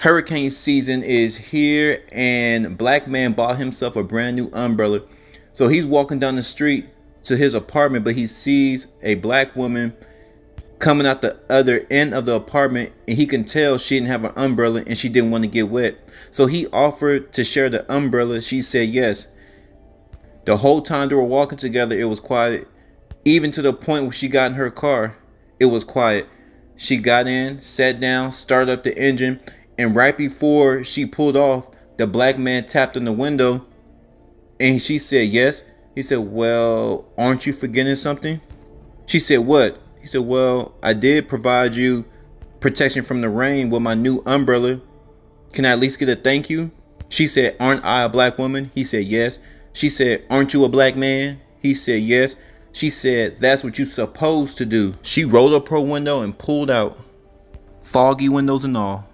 Hurricane season is here, and black man bought himself a brand new umbrella. So he's walking down the street to his apartment, but he sees a black woman coming out the other end of the apartment, and he can tell she didn't have an umbrella and she didn't want to get wet. So he offered to share the umbrella. She said yes. The whole time they were walking together, it was quiet. Even to the point where she got in her car, it was quiet. She got in, sat down, started up the engine, and right before she pulled off, the black man tapped on the window, and she said yes. He said, well, aren't you forgetting something? She said, what? He said, well, I did provide you protection from the rain with my new umbrella. Can I at least get a thank you? She said, aren't I a black woman? He said, yes. She said, aren't you a black man? He said, yes. She said, that's what you're supposed to do. She rolled up her window and pulled out, foggy windows and all.